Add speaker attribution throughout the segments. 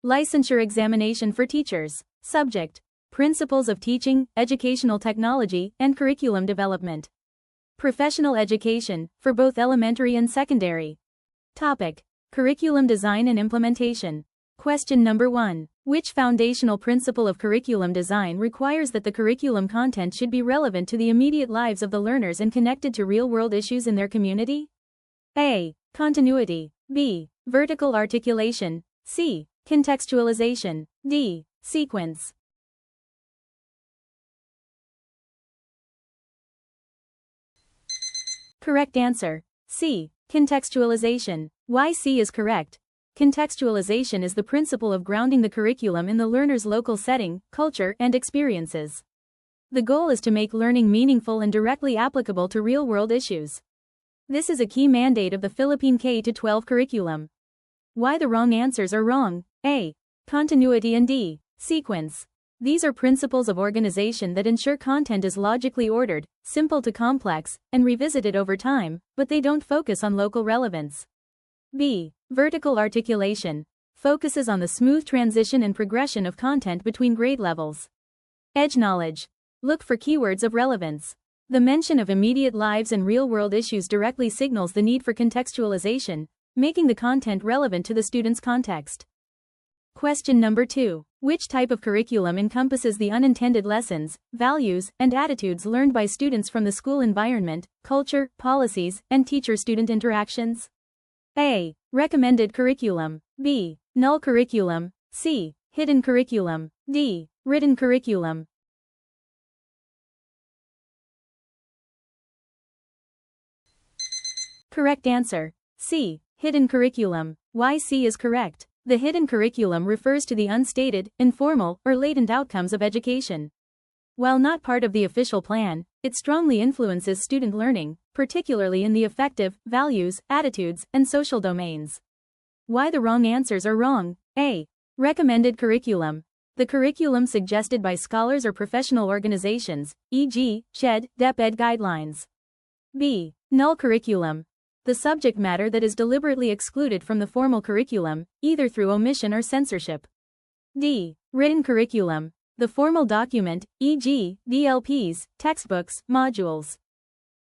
Speaker 1: Licensure Examination for Teachers. Subject: Principles of Teaching, Educational Technology, and Curriculum Development. Professional Education, for both elementary and secondary. Topic: Curriculum Design and Implementation. Question number 1. Which foundational principle of curriculum design requires that the curriculum content should be relevant to the immediate lives of the learners and connected to real-world issues in their community? A. Continuity. B. Vertical articulation. C. Contextualization. D. Sequence. Correct answer: C. Contextualization. Why C is correct? Contextualization is the principle of grounding the curriculum in the learner's local setting, culture, and experiences. The goal is to make learning meaningful and directly applicable to real-world issues. This is a key mandate of the Philippine K-12 curriculum. Why the wrong answers are wrong? A. Continuity and D. Sequence. These are principles of organization that ensure content is logically ordered, simple to complex, and revisited over time, but they don't focus on local relevance. B. Vertical articulation. Focuses on the smooth transition and progression of content between grade levels. Edge knowledge. Look for keywords of relevance. The mention of immediate lives and real-world issues directly signals the need for contextualization, making the content relevant to the student's context. Question number 2. Which type of curriculum encompasses the unintended lessons, values, and attitudes learned by students from the school environment, culture, policies, and teacher-student interactions? A. Recommended curriculum. B. Null curriculum. C. Hidden curriculum. D. Written curriculum. Correct answer: C. Hidden curriculum. Why C is correct? The hidden curriculum refers to the unstated, informal, or latent outcomes of education. While not part of the official plan, it strongly influences student learning, particularly in the affective, values, attitudes, and social domains. Why the wrong answers are wrong? A. Recommended curriculum. The curriculum suggested by scholars or professional organizations, e.g., SHED, DepEd guidelines. B. Null curriculum. The subject matter that is deliberately excluded from the formal curriculum, either through omission or censorship. D. Written curriculum. The formal document, e.g., DLPs, textbooks, modules.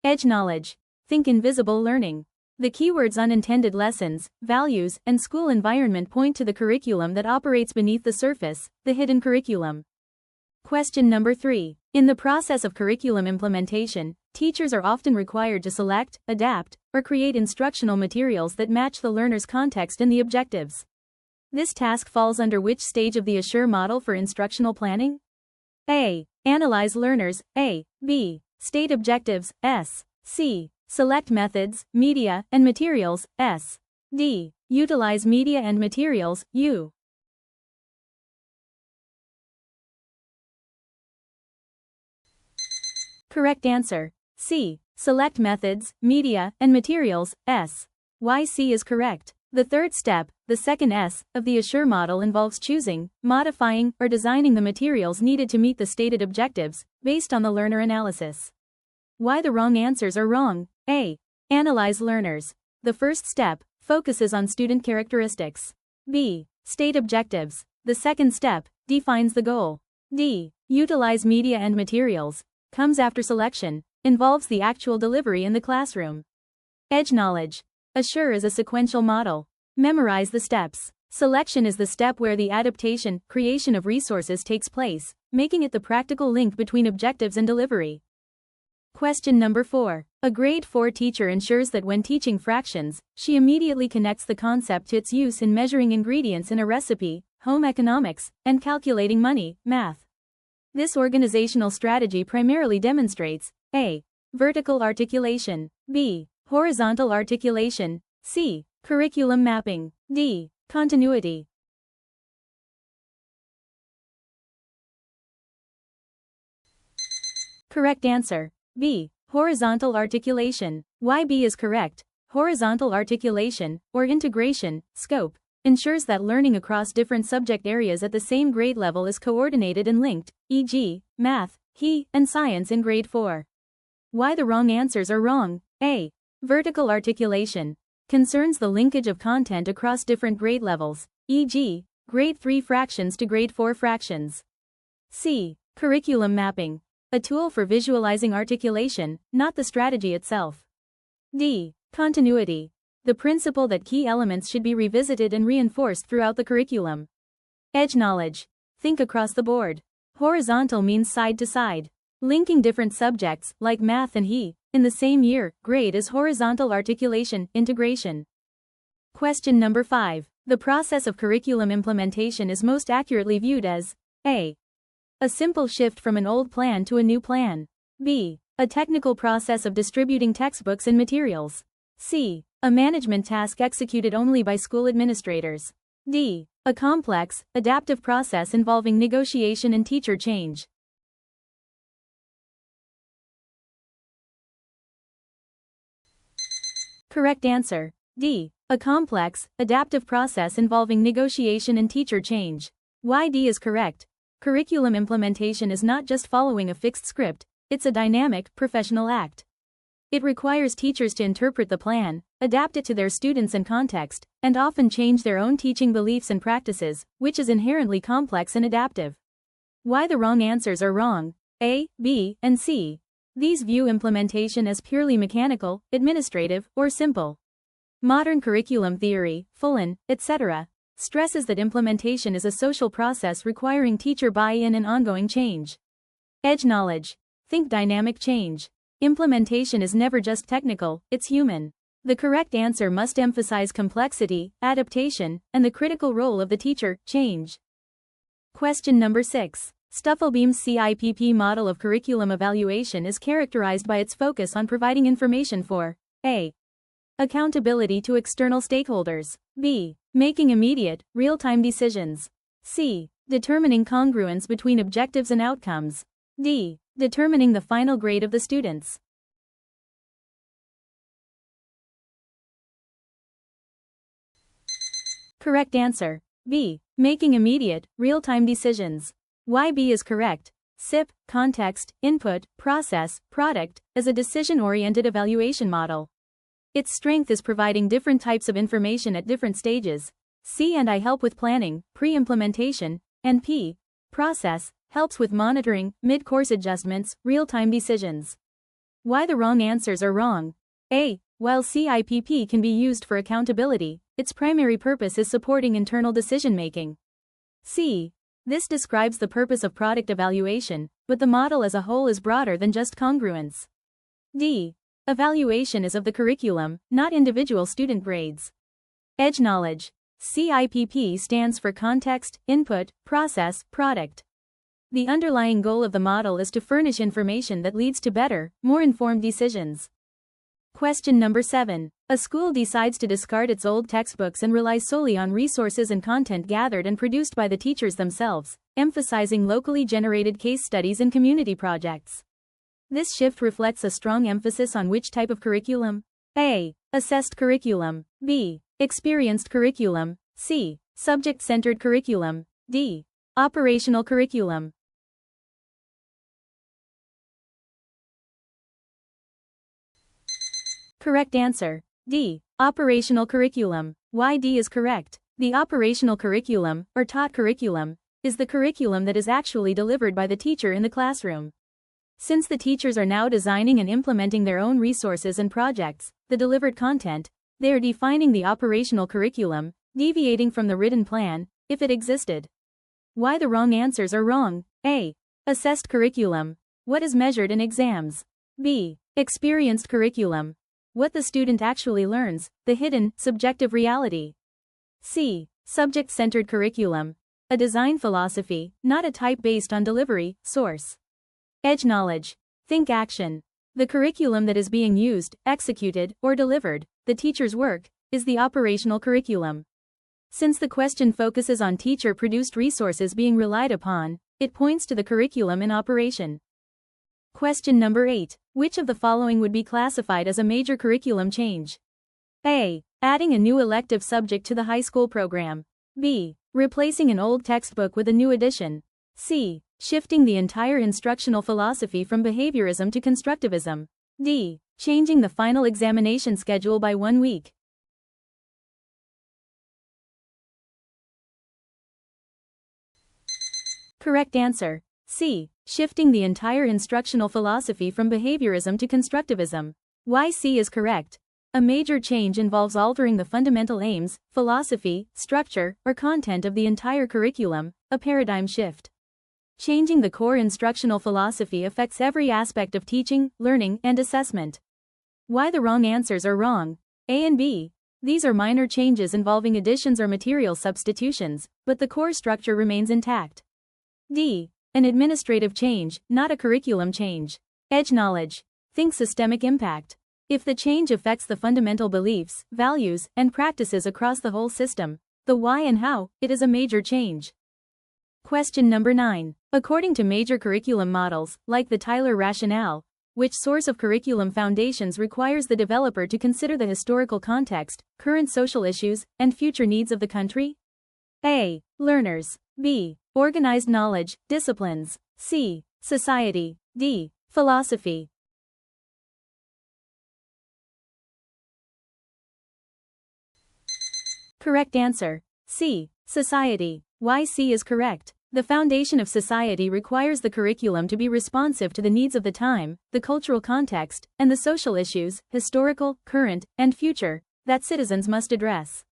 Speaker 1: Edge knowledge. Think invisible learning. The keywords unintended lessons, values, and school environment point to the curriculum that operates beneath the surface, the hidden curriculum. Question number 3. In the process of curriculum implementation, teachers are often required to select, adapt, or create instructional materials that match the learner's context and the objectives. This task falls under which stage of the Assure model for instructional planning? A. Analyze learners. A. B. State objectives. S. C. Select methods, media, and materials. S. D. Utilize media and materials. U. Correct answer: C. Select methods, media, and materials. S. Why C is correct? The third step, the second S, of the Assure model involves choosing, modifying, or designing the materials needed to meet the stated objectives, based on the learner analysis. Why the wrong answers are wrong? A. Analyze learners. The first step focuses on student characteristics. B. State objectives. The second step defines the goal. D. Utilize media and materials. Comes after selection, involves the actual delivery in the classroom. Edge knowledge. Assure is a sequential model. Memorize the steps. Selection is the step where the adaptation, creation of resources takes place, making it the practical link between objectives and delivery. Question number 4. A grade 4 teacher ensures that when teaching fractions, she immediately connects the concept to its use in measuring ingredients in a recipe, home economics, and calculating money, math. This organizational strategy primarily demonstrates A. Vertical articulation. B. Horizontal articulation. C. Curriculum mapping. D. Continuity. Correct answer: B. Horizontal articulation. Why B is correct? Horizontal articulation, or integration, scope, ensures that learning across different subject areas at the same grade level is coordinated and linked, e.g., math, HE, and science in grade 4. Why the wrong answers are wrong? A. Vertical articulation. Concerns the linkage of content across different grade levels, e.g., Grade 3 fractions to Grade 4 fractions. C. Curriculum mapping. A tool for visualizing articulation, not the strategy itself. D. Continuity. The principle that key elements should be revisited and reinforced throughout the curriculum. Edge knowledge. Think across the board. Horizontal means side to side. Linking different subjects, like math and in the same year, grade is horizontal articulation, integration. Question number 5. The process of curriculum implementation is most accurately viewed as A. A simple shift from an old plan to a new plan. B. A technical process of distributing textbooks and materials. C. A management task executed only by school administrators. D. A complex, adaptive process involving negotiation and teacher change. Correct answer. D. A complex, adaptive process involving negotiation and teacher change. Why D is correct? Curriculum implementation is not just following a fixed script, it's a dynamic, professional act. It requires teachers to interpret the plan, adapt it to their students and context, and often change their own teaching beliefs and practices, which is inherently complex and adaptive. Why the wrong answers are wrong? A, B, and C. These view implementation as purely mechanical, administrative, or simple. Modern curriculum theory, Fullen, etc., stresses that implementation is a social process requiring teacher buy-in and ongoing change. Edge knowledge. Think dynamic change. Implementation is never just technical, it's human. The correct answer must emphasize complexity, adaptation, and the critical role of the teacher, change. Question number 6. Stufflebeam's CIPP model of curriculum evaluation is characterized by its focus on providing information for A. Accountability to external stakeholders. B. Making immediate, real-time decisions. C. Determining congruence between objectives and outcomes. D. Determining the final grade of the students. Correct answer. B. Making immediate, real-time decisions. Why B is correct? SIP, context, input, process, product, is a decision-oriented evaluation model. Its strength is providing different types of information at different stages. C and I help with planning, pre-implementation, and P, process, helps with monitoring, mid-course adjustments, real-time decisions. Why the wrong answers are wrong? A. While CIPP can be used for accountability, its primary purpose is supporting internal decision-making. C. This describes the purpose of product evaluation, but the model as a whole is broader than just congruence. D. Evaluation is of the curriculum, not individual student grades. Edge knowledge. CIPP stands for context, input, process, product. The underlying goal of the model is to furnish information that leads to better, more informed decisions. Question number 7. A school decides to discard its old textbooks and rely solely on resources and content gathered and produced by the teachers themselves, emphasizing locally generated case studies and community projects. This shift reflects a strong emphasis on which type of curriculum? A. Assessed curriculum. B. Experienced curriculum. C. Subject-centered curriculum. D. Operational curriculum. Correct answer. D. Operational curriculum. Why D is correct? The operational curriculum, or taught curriculum, is the curriculum that is actually delivered by the teacher in the classroom. Since the teachers are now designing and implementing their own resources and projects, the delivered content, they are defining the operational curriculum, deviating from the written plan, if it existed. Why the wrong answers are wrong? A. Assessed curriculum. What is measured in exams? B. Experienced curriculum. What the student actually learns, the hidden, subjective reality. C. Subject-centered curriculum. A design philosophy, not a type based on delivery, source. Edge knowledge. Think action. The curriculum that is being used, executed, or delivered, the teacher's work, is the operational curriculum. Since the question focuses on teacher-produced resources being relied upon, it points to the curriculum in operation. Question number 8. Which of the following would be classified as a major curriculum change? A. Adding a new elective subject to the high school program. B. Replacing an old textbook with a new edition. C. Shifting the entire instructional philosophy from behaviorism to constructivism. D. Changing the final examination schedule by 1 week. Correct answer. C. Shifting the entire instructional philosophy from behaviorism to constructivism. Why C is correct? A major change involves altering the fundamental aims, philosophy, structure, or content of the entire curriculum, a paradigm shift. Changing the core instructional philosophy affects every aspect of teaching, learning, and assessment. Why the wrong answers are wrong? A and B. These are minor changes involving additions or material substitutions, but the core structure remains intact. D. An administrative change, not a curriculum change. Edge knowledge. Think systemic impact. If the change affects the fundamental beliefs, values, and practices across the whole system, the why and how, it is a major change. Question number 9. According to major curriculum models, like the Tyler rationale, which source of curriculum foundations requires the developer to consider the historical context, current social issues, and future needs of the country? A. Learners. B. Organized knowledge, disciplines. C. Society. D. Philosophy. Correct answer. C. Society. Why C is correct? The foundation of society requires the curriculum to be responsive to the needs of the time, the cultural context, and the social issues, historical, current, and future, that citizens must address.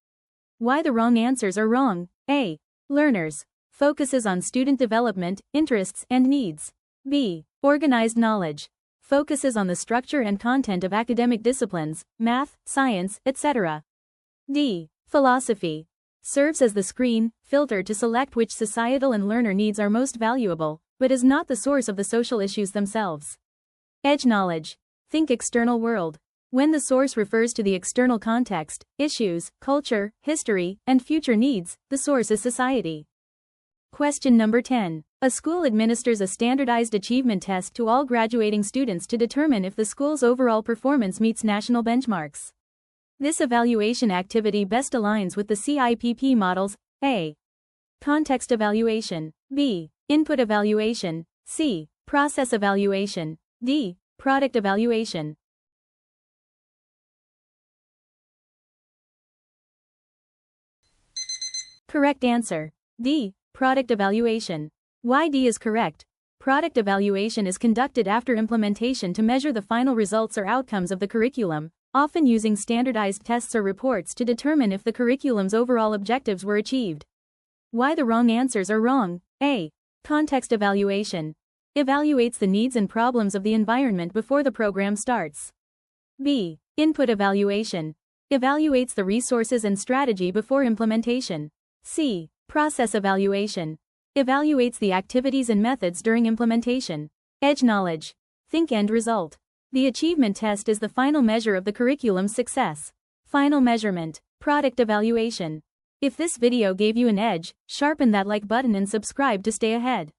Speaker 1: Why the wrong answers are wrong? A. Learners. Focuses on student development, interests, and needs. B. Organized knowledge. Focuses on the structure and content of academic disciplines, math, science, etc. D. Philosophy. Serves as the screen, filter to select which societal and learner needs are most valuable, but is not the source of the social issues themselves. Edge knowledge. Think external world. When the source refers to the external context, issues, culture, history, and future needs, the source is society. Question number 10. A school administers a standardized achievement test to all graduating students to determine if the school's overall performance meets national benchmarks. This evaluation activity best aligns with the CIPP models. A. Context evaluation. B. Input evaluation. C. Process evaluation. D. Product evaluation. Correct answer. D. Product evaluation. Why D is correct? Product evaluation is conducted after implementation to measure the final results or outcomes of the curriculum, often using standardized tests or reports to determine if the curriculum's overall objectives were achieved. Why the wrong answers are wrong? A. Context evaluation. Evaluates the needs and problems of the environment before the program starts. B. Input evaluation. Evaluates the resources and strategy before implementation. C. Process evaluation. Evaluates the activities and methods during implementation. Edge knowledge. Think end result. The achievement test is the final measure of the curriculum's success. Final measurement. Product evaluation. If this video gave you an edge, sharpen that like button and subscribe to stay ahead.